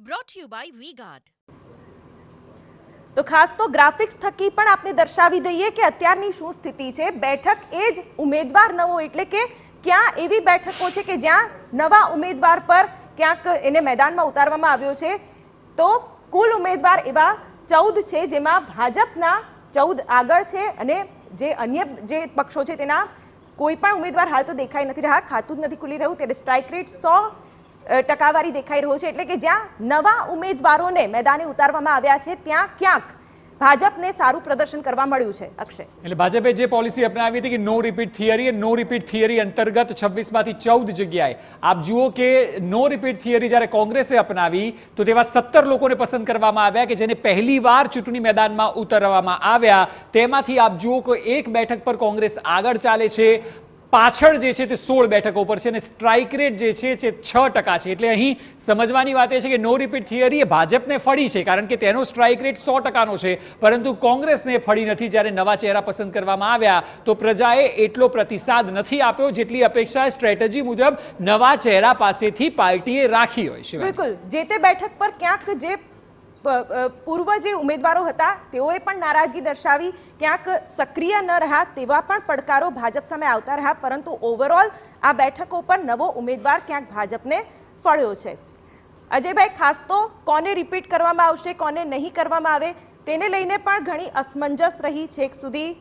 brought to you by V-Guard. તો ખાસ તો ગ્રાફિક્સ થકી પણ આપણે દર્શાવી દઈએ કે અત્યારની શું સ્થિતિ છે। બેઠક એ જ ઉમેદવાર નવો એટલે કે ક્યાં એવી બેઠકો છે કે જ્યાં નવા ઉમેદવાર પર ક્યાંક એને મેદાનમાં ઉતારવામાં આવ્યો છે। તો કુલ ઉમેદવાર એવા 14 છે, જેમાં ભાજપના 14 આગળ છે અને જે અન્ય જે પક્ષો છે તેના કોઈ પણ ઉમેદવાર હાલ તો દેખાઈ નથી રહ્યા, ખાતું જ નથી ખુલી રહ્યું। ત્યારે સ્ટ્રાઇક રેટ 100% દેખાઈ રહ્યો છે, એટલે કે જ્યાં નવા ઉમેદવારોને મેદાને ઉતારવામાં આવ્યા છે ત્યાં ક્યાંક ભાજપને સારું પ્રદર્શન કરવા મળ્યું છે। અક્ષય, એટલે ભાજપે જે પોલિસી અપનાવી હતી કે નો રિપીટ થિયરી, નો રિપીટ થિયરી અંતર્ગત 26માંથી 14 જગ્યાએ આપ જુઓ કે નો રિપીટ થિયરી જ્યારે કોંગ્રેસે અપનાવી તો તેવા 17 લોકોને પસંદ કરવામાં આવ્યા કે જેને પહેલીવાર ચૂંટણી મેદાનમાં ઉતારવામાં આવ્યા। તેમાંથી આપ જુઓ કે એક બેઠક પર કોંગ્રેસ આગળ ચાલે છે, પાછળ જે છે તે 16 બેઠકો પર છે અને સ્ટ્રાઇક રેટ જે છે તે 6% છે। એટલે અહીં સમજવાની વાત એ છે કે નો રિપીટ થિયરી એ ભાજપને ફળી છે, કારણ કે તેનો સ્ટ્રાઇક રેટ 100%નો છે, પરંતુ કોંગ્રેસને ફળી નથી। જ્યારે નવા ચહેરા પસંદ કરવામાં આવ્યા તો પ્રજાએ એટલો પ્રતિસાદ નથી આપ્યો જેટલી અપેક્ષા સ્ટ્રેટેજી મુજબ નવા ચહેરા પાસેથી પાર્ટીએ રાખી હોય છે। બિલકુલ, જે તે બેઠક પર ક્યાંક જે પૂર્વ જે ઉમેદવારો હતા તેઓએ પણ નારાજગી દર્શાવી, ક્યાંક સક્રિય ન રહ્યા તેવા પણ પડકારો ભાજપ સામે આવતા રહ્યા, પરંતુ ઓવરઓલ આ બેઠકો પર નવો ઉમેદવાર ક્યાંક ભાજપને ફળ્યો છે। અજયભાઈ, ખાસ તો કોને રિપીટ કરવામાં આવશે, કોને નહીં કરવામાં આવે તેને લઈને પણ ઘણી અસમંજસ રહી, છેક સુધી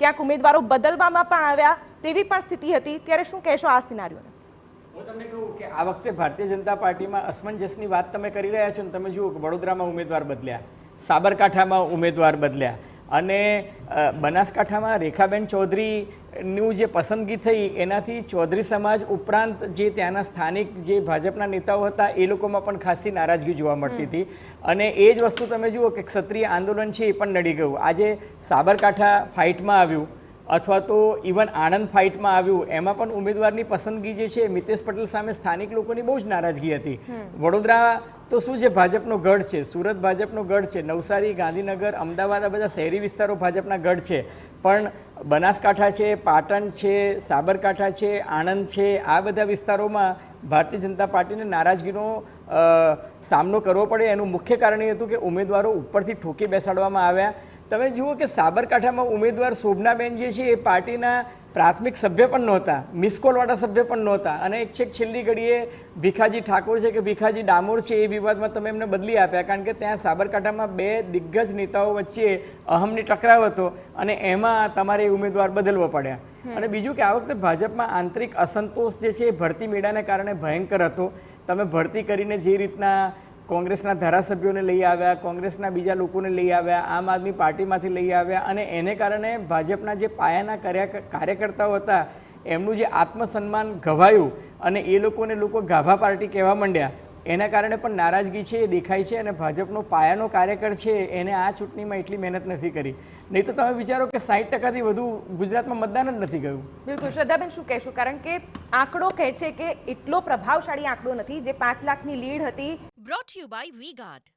ક્યાંક ઉમેદવારો બદલવામાં પણ આવ્યા તેવી પણ સ્થિતિ હતી। ત્યારે શું કહેશો આ સિનારીઓને? હું તમને કહું કે આ વખતે ભારતીય જનતા પાર્ટીમાં અસમંજસની વાત તમે કરી રહ્યા છો ને, તમે જુઓ કે વડોદરામાં ઉમેદવાર બદલ્યા, સાબરકાંઠામાં ઉમેદવાર બદલ્યા અને બનાસકાંઠામાં રેખાબેન ચૌધરીનું જે પસંદગી થઈ એનાથી ચૌધરી સમાજ ઉપરાંત જે ત્યાંના સ્થાનિક જે ભાજપના નેતાઓ હતા એ લોકોમાં પણ ખાસી નારાજગી જોવા મળતી હતી। અને એ જ વસ્તુ તમે જુઓ કે ક્ષત્રિય આંદોલન છે એ પણ નડી ગયું। આજે સાબરકાંઠા ફાઇટમાં આવ્યું અથવા તો ઇવન આણંદ ફાઇટમાં આવ્યું, એમાં પણ ઉમેદવારની પસંદગી જે છે મિતેશ પટેલ સામે સ્થાનિક લોકોની બહુ જ નારાજગી હતી। વડોદરા તો શું છે, ભાજપનો ગઢ છે, સુરત ભાજપનો ગઢ છે, નવસારી, ગાંધીનગર, અમદાવાદ આ બધા શહેરી વિસ્તારો ભાજપના ગઢ છે, પણ બનાસકાંઠા છે, પાટણ છે, સાબરકાંઠા છે, આણંદ છે, આ બધા વિસ્તારોમાં ભારતીય જનતા પાર્ટીને નારાજગીનો સામનો કરવો પડે। એનું મુખ્ય કારણ એ હતું કે ઉમેદવારો ઉપરથી ઠોકી બેસાડવામાં આવ્યા। તમે જુઓ કે સાબરકાંઠામાં ઉમેદવાર શોભનાબેન જે છે એ પાર્ટીના પ્રાથમિક સભ્ય પણ નહોતા, મિસકોલવાળા સભ્ય પણ નહોતા, અને એક છેલ્લી ઘડીએ ભીખાજી ઠાકોર છે કે ભીખાજી ડામોર છે એ વિવાદમાં તમે એમને બદલી આપ્યા, કારણ કે ત્યાં સાબરકાંઠામાં બે દિગ્ગજ નેતાઓ વચ્ચે અહમની ટકરાવ હતો અને એમાં તમારે ઉમેદવાર બદલવો પડ્યા। અને બીજું કે આ વખતે ભાજપમાં આંતરિક અસંતોષ જે છે એ ભરતી મેળાને કારણે ભયંકર હતો। તમે ભરતી કરીને જે રીતના કોંગ્રેસના ધારાસભ્યોને લઈ આવ્યા, કોંગ્રેસના બીજા લોકોને લઈ આવ્યા, આમ આદમી પાર્ટીમાંથી લઈ આવ્યા, અને એને કારણે ભાજપના જે પાયાના કાર્યકર્તાઓ હતા એમનું જે આત્મસન્માન ઘવાયું અને એ લોકોને લોકો ગાભા પાર્ટી કહેવા માંડ્યા। એના કારણે પણ નારાજગી છે એ દેખાય છે, અને ભાજપનો પાયાનો કાર્યકર છે એને આ ચૂંટણીમાં એટલી મહેનત નથી કરી। નહીં તો તમે વિચારો કે 60%થી વધુ ગુજરાતમાં મતદાન જ નથી ગયું। બિલકુલ, શ્રદ્ધાબેન શું કહેશો? કારણ કે આંકડો કહે છે કે એટલો પ્રભાવશાળી આંકડો નથી, જે 5 લાખની લીડ હતી। Brought to you by V-Guard.